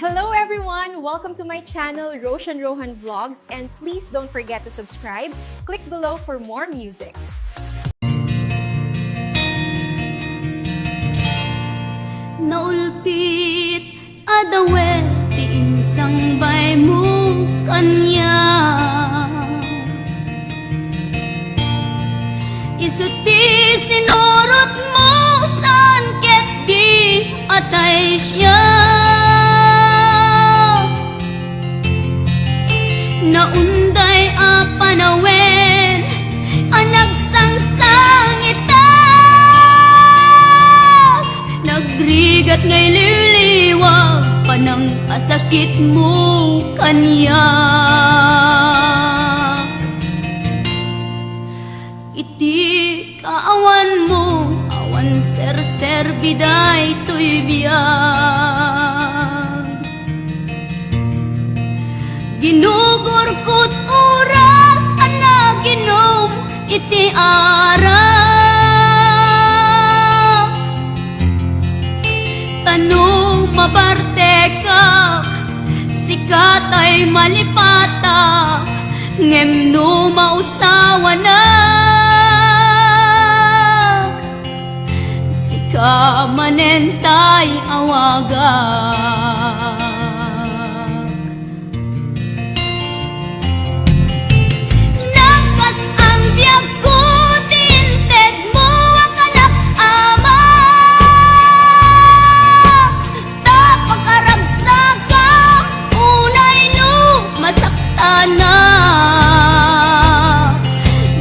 Hello everyone! Welcome to my channel, Roshan Rohan Vlogs, and please don't forget to subscribe. Click below for more music. Naulpit adawe ti insang-bay mo kanya, isuti sinurot mo saan ket di atay siya. Naunday a panawen anak sang ita, nagrigat ngay liliwag panang asakit mo kanya. Iti kaawan mo awan ser biday to'y biyag, ginugurkot oras anak ginom iti ara. Tanong maparte ka, sikat ay malipata, ngem no mausawa na, sika manentay awagak. Nakas ang biyag ko, tinted mo ang alak ama, tapag-aragsak ka, unay no masakta na.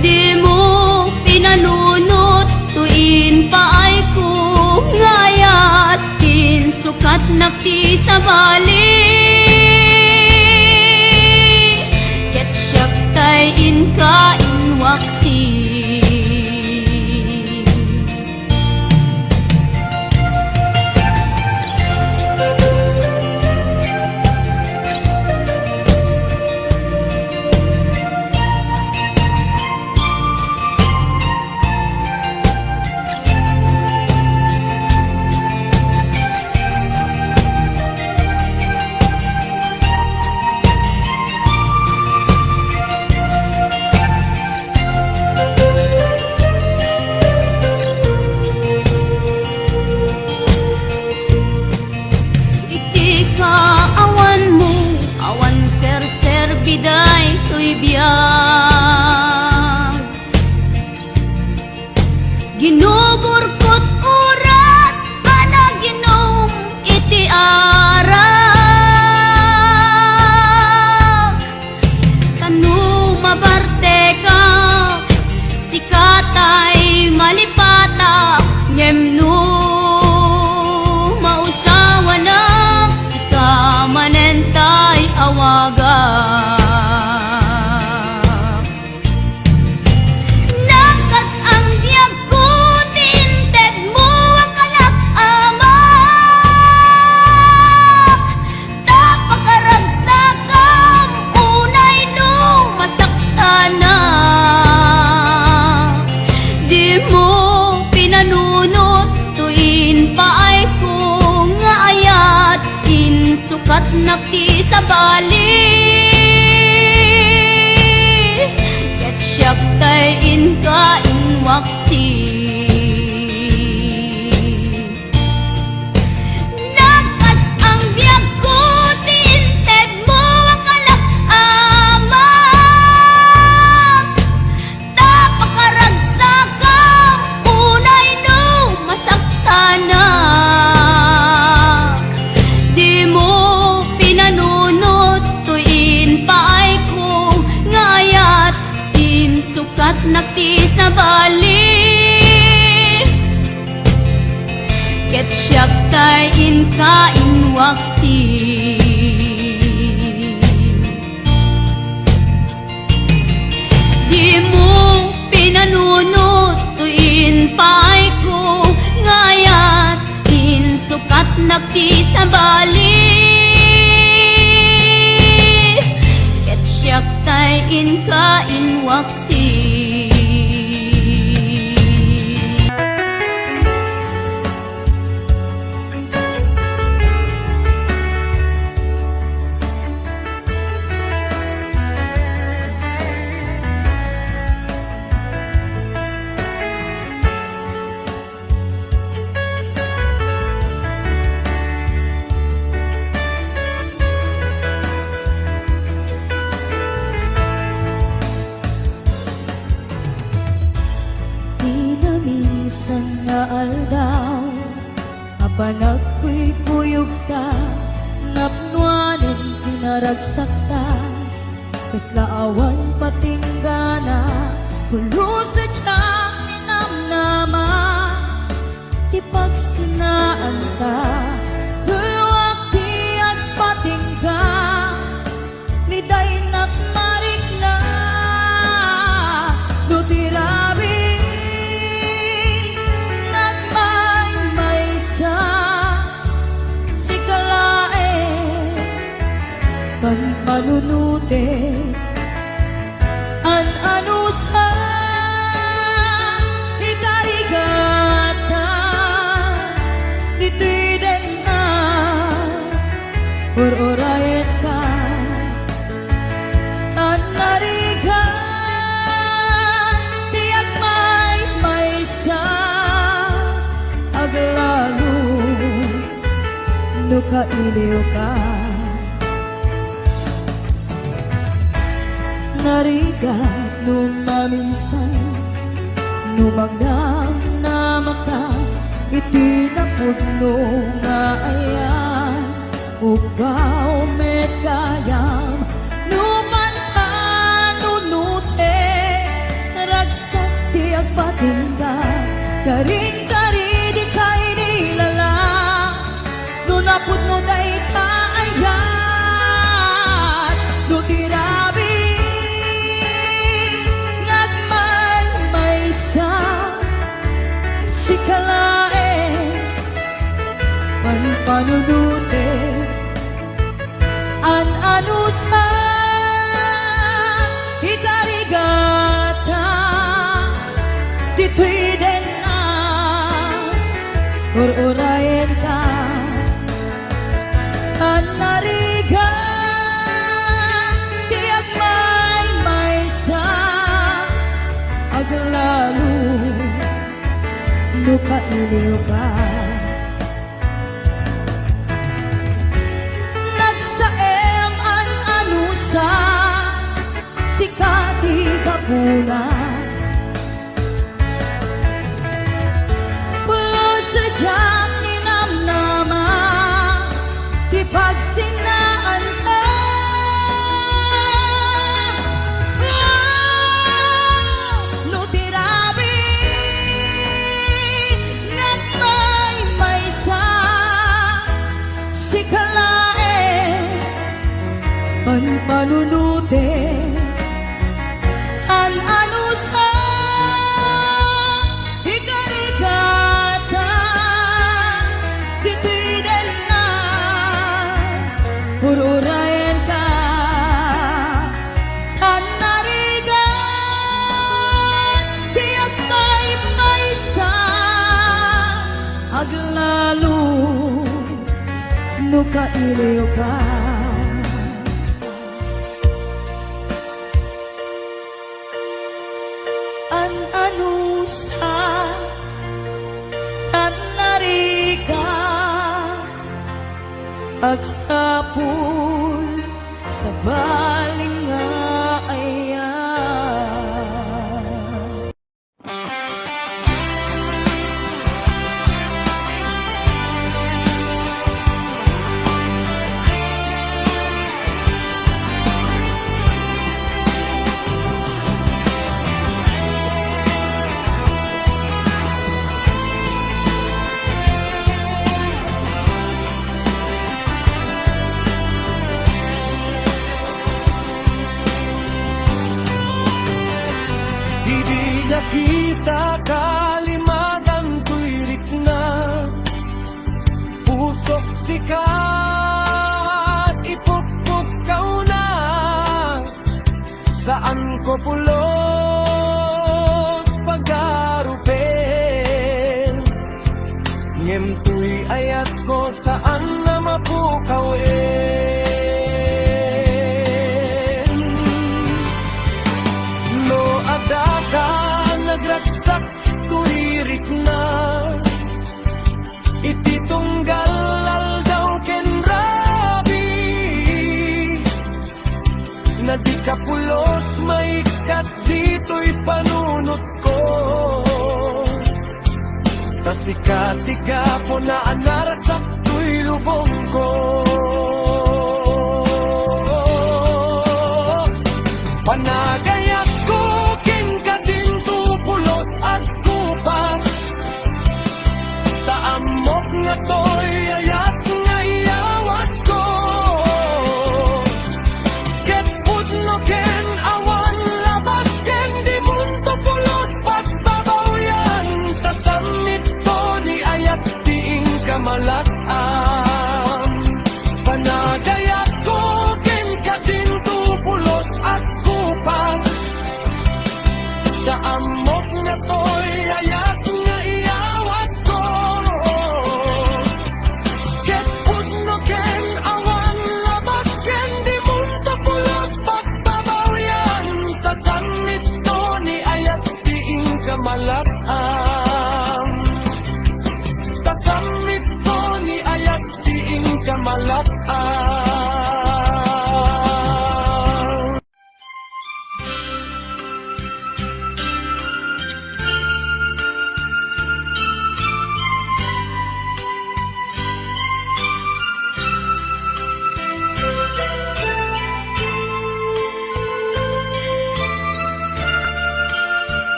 Di mo pinanunot, tuin pa ay kung ngayat, sukat nakti sa bali, ket siyak tay inka inwaksi. Biday to'y biyag, ginugurkot oras anak ginom iti ara. Kanu mabarte ka, sikatay malipata, ngem no mausawa na, sika manentay awaga. Sukat nakti sa bali, ket siyak tay inka inwaksi. Nakas ang biyag ko, tinted mo ang alak ama, tapag-aragsak ka, unay no masakta na. Di mo pinanunot, tuin pa ay kung ngayat, sukat nakti sa bali, ket siyak tay inka inwaksi. Di mo pinanunot, tuin pa ay kung ngayat, sukat nakti sa bali, ket siyak tay inka inwaksi. naragsakta kas laawan patinggana pulo sa tiyang ninamnama ti pagsinaan ta luwag ti at patingga liday nakmarik na no tirabi nagmay-maysa si kalae panpanunute an anusa ikarigata ditiden na or-orayan ka an nariga tiyak may-maysa aglalo no kailiw ka nariga numaminsan numagdam na maka itinapudno nga ayan ugaw met kayam numan panunute ragsak ti agpatingga karing-kari di kay nilala nunapudno day kaayan nutirabi si kalae panpanunute an anusa ikarigata ditwiden na or-orayen ka an nariga tiyak may-maysa aglalo lupa iliw ka nagsaem an anusa sikati kapuna pulo sa diyang ninamnama di pagsinaan ka no tirabi si kalae panpanunute an anusa ikarigata ditwiden na ururayan ka an narigan tiyak may-maysa aglalo no kailiw ka an anusa an nariga agsapul sa baling nga ayan. Kita kalimagan tuirik na pusok sikat ipukpuk kau na saan ko pulos paggarupin ngem tuy ayat ko saan na mapukawin no adaka nagragsak tuirik na ititunggal aldaw ken rabi na di ka pulos maikat dito'y panunot ko tasika-tika po na anarasak to'y lubong ko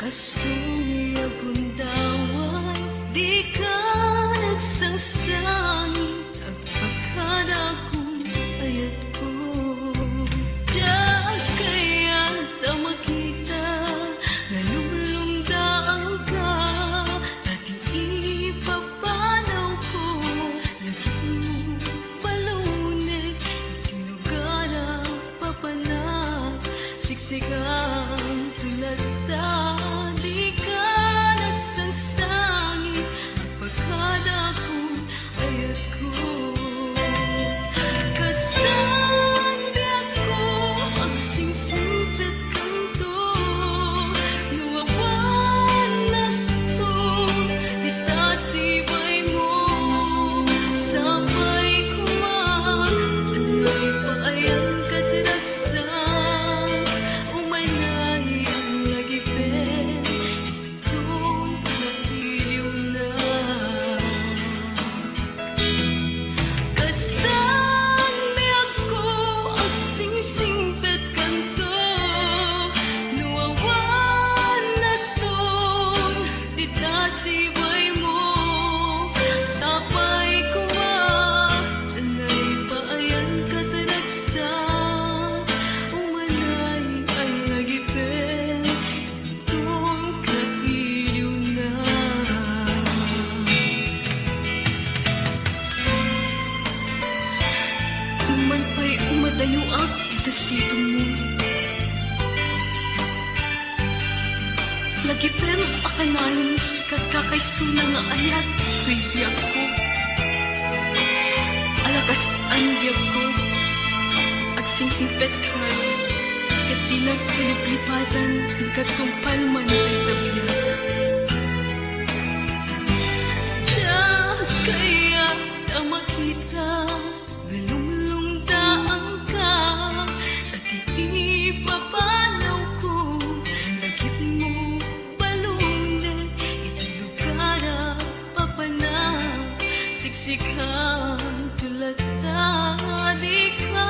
Kasto'y agundawan, di ka nagsasangit. Ang pagkadakong ayat ko, diyan kaya ta makita na lumlumdaan ka. At ipapanaw ko, naging balunay, itinugana papanak, siksikan tulad ta. Di ka nagsasangit, ang pagkadakong ayat ko. Kasan di ako ang singsipit kanto, nuwawan na to, itasibay mo, sabay kumatanay pa ayang katiragsan, umanay ang lagipin, itong kailiw na. Kasan di ako ang singsingpet kanto, nuwawan na ton, itasibay mo, sabay kumatanay pa ayan kataragsan, umanay ang lagipin, itong kailiw na. Uman pa'y umadayo ak itasito mo. Lagi pero akalain sikat kakaysuna nga ayat, kay biyak ko. Alakas ang biyak ko, at singsingpet ka ngayon. Kat di nagpiliplipatan, ang katumpal man ay tabiyak. Diyan kaya na makita, na lumlumdaan ka, at ipapanaw ko, lagip mo balunay, itilugara papanak, siksikan tulad ta. Di ka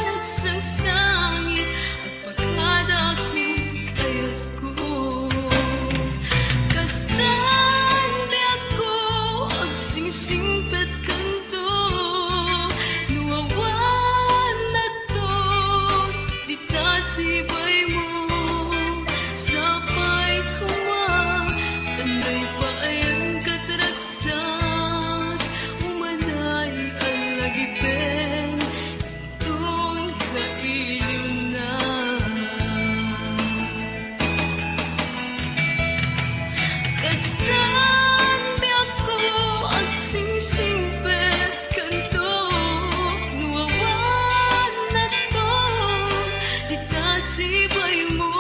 nagsasangit, at pagkadakong ayat ko. Kasan di ako ang singsingpet kanto, nuwawan na to, di tasibay mo, sabay kumatanay pa ayang kataragsan, umanay ang lagipin, itong kailiw na. Kasan di ako ang singsingpet kanto, nuwawan na to, itasibay mo,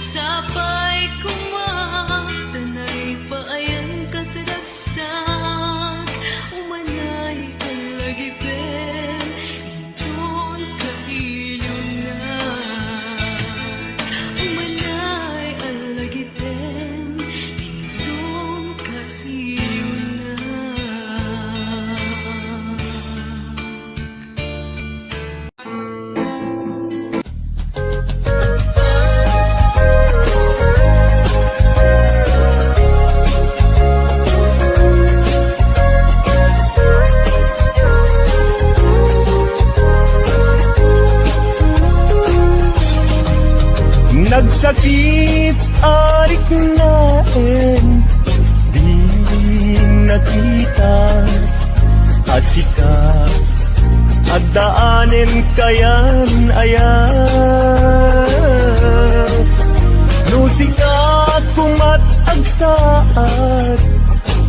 sabay kumatanay pa ayan kataragsan, umanay ang lagipin, itong kailiw na. Umanay ang lagipin, itong kailiw na. Nagsakit arik naen, di nakita at sikat, at daanin kayan ayan. No sikat kumat agsaat,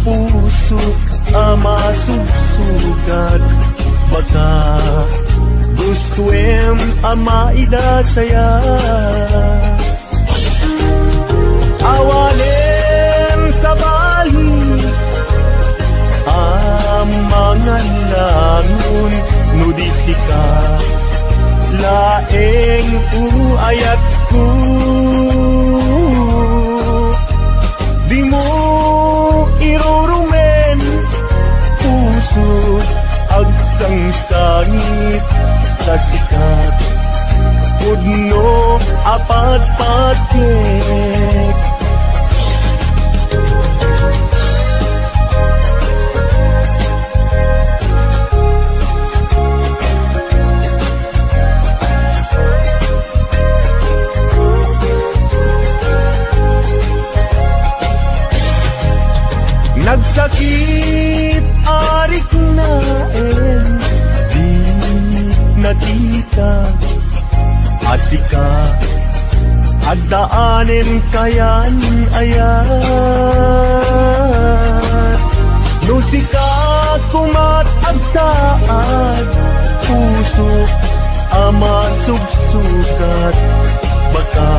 puso ama sugsugat, baka gustuem ama ida saya. Awalin sa bali ang mga langon, nudisika laeng uayat ko. Di mo irurumen puso agsang sangit sa sikat, pudno apat patik. sika agdaanin kayan ayat no sika kumat agsaad puso ama subsukat baka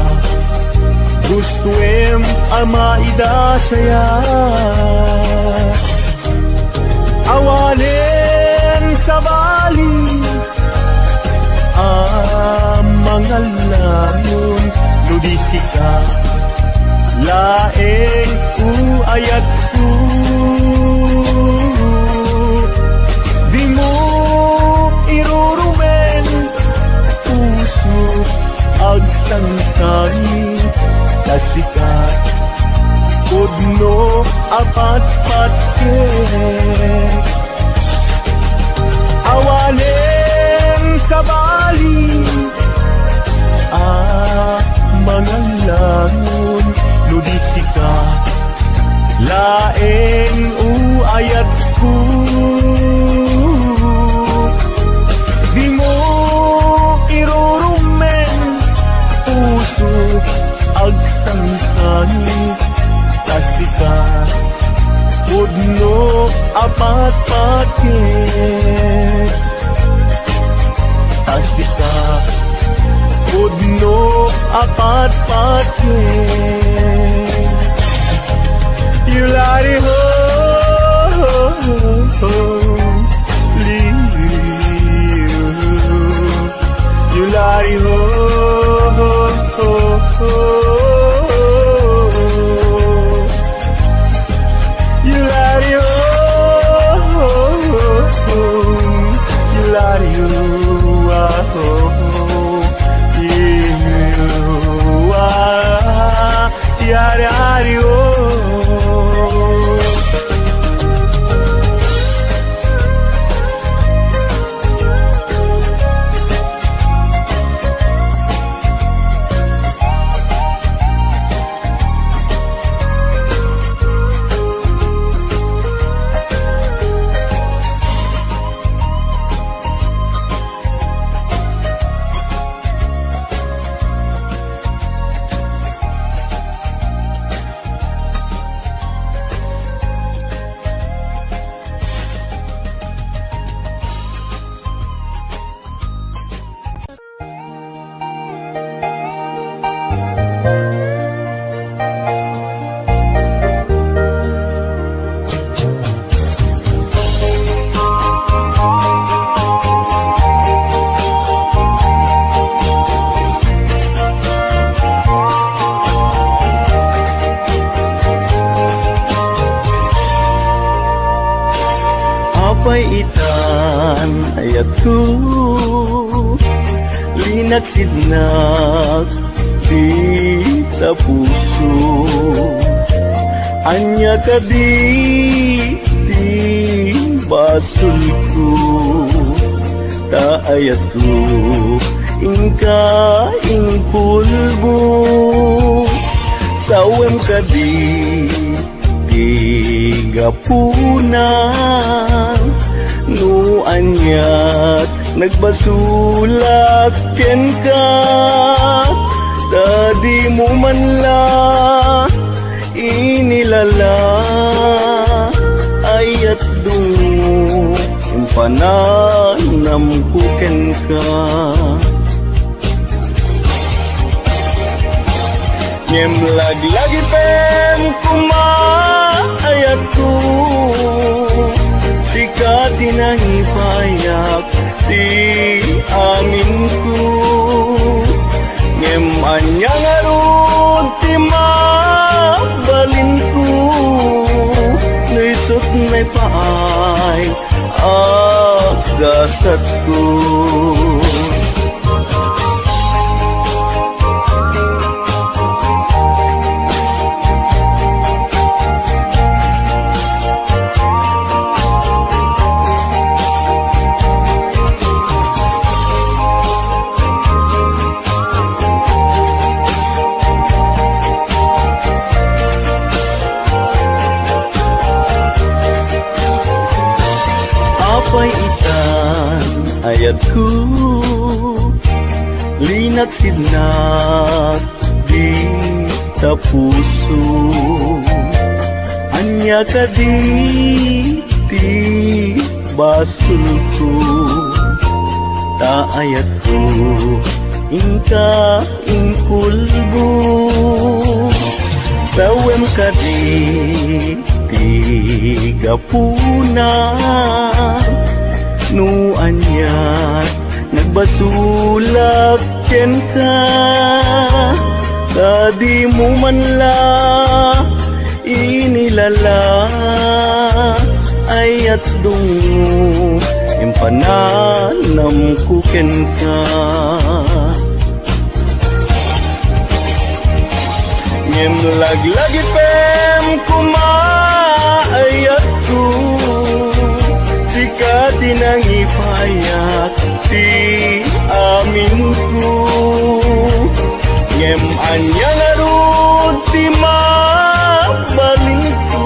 gustuem ama idasaya awanen sa bali mga layon nudisika laeng uayat ko di mo irurumen puso agsangsari kasika udno apat-patke awanen sa bali mga langon nudisika laeng uayat ko di mo irurumen puso agsangsani kasika udno apat-patke kasika udno apat-patke yulari ho yulari ho yulari ho yulari ho Itan ayat ko linaksidnak di tapuso anya ka di basul ko ta ayat ko ingka ing pulbo sawem ka di gapunan no anyat nagbasulak ken ka dadi mo man la inilala ayat dungo impananam ko ken ka nyem lagi pen kumaayat ko sika tinahipayak di amin ko ngem anyang aron ti mabalin ko naisot may paay agasat ko ayat ko nagsidnak di sa puso. Anya ka di basul ko, taayat ko ingka ingkulbo. Sawem ka di gapuna, no anyat nagbasulak ken ka. Kadi mo man la inilala, ayat dungo impananam kuken ka. Ngem lagi pem kumaayat ko, jika tinangipayak ti amin ko. Ngem anya larud ti mabaling ko,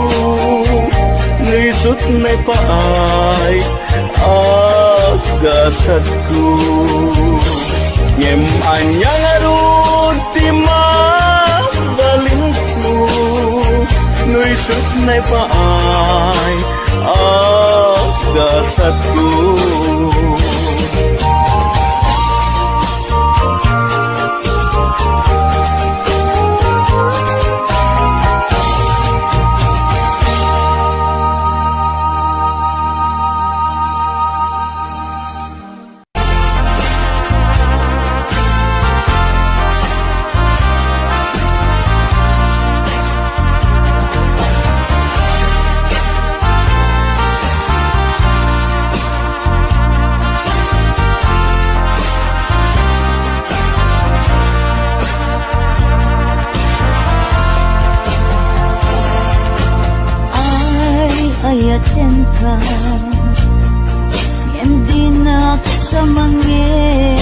nisut na paay agasad ko. Ngem anya larud ti mabaling ko, nisut na paay agasad ko. ayaten ka hindi naksamangin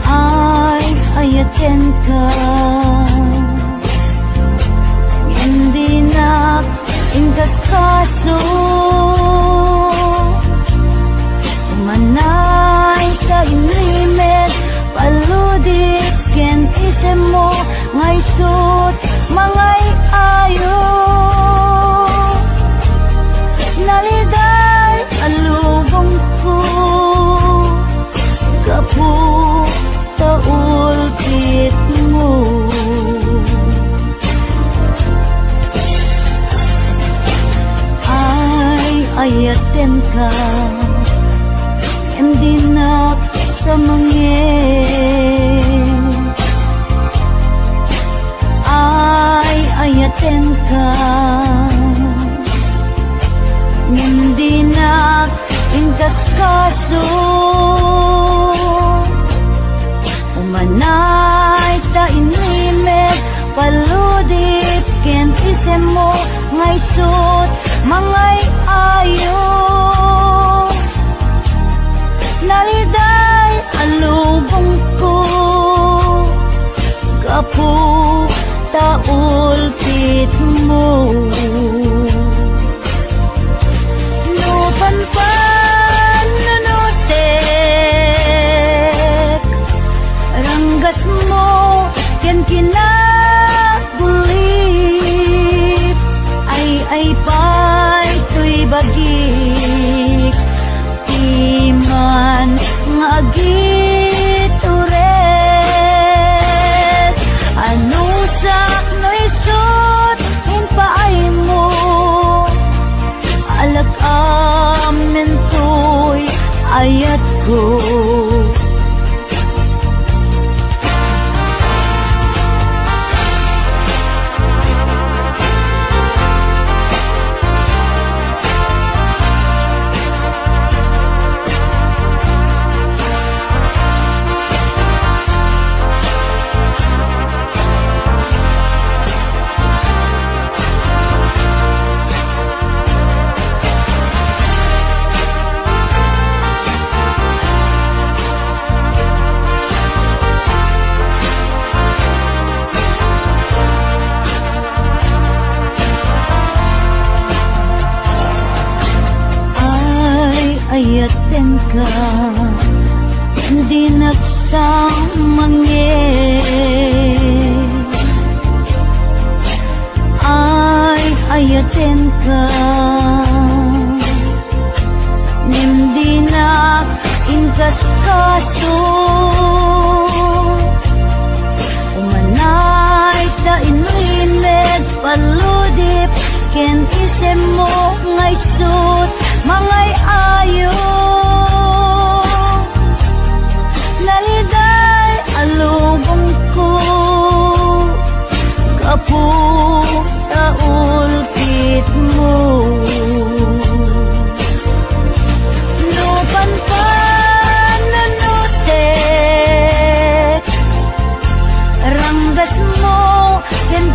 ay ayaten ka hindi nakingkas kaso umanay ka inimet paludit ken isem mo ngay sut mangay ayo naliday alubong ko kapu taulpit mo ay ayaten ka hindi naksamangin ay ayaten ka hindi nakingkas kaso umanay ta inimet paludip ken isem mo ngay sut mangay ayo naliday alubong ko kapu taulpit mo nupanpan nunutek ranggas mo ken kinabulit ay pay tuy bagik iman ngagit ures anusak no isut impaay mo alak amen tuy ayat ko aso umanay da inuined paludip ken isem mo ngay sut mangay ayo naliday alubong ko kapu taulkit mo lupan pananutek ranggas mo yan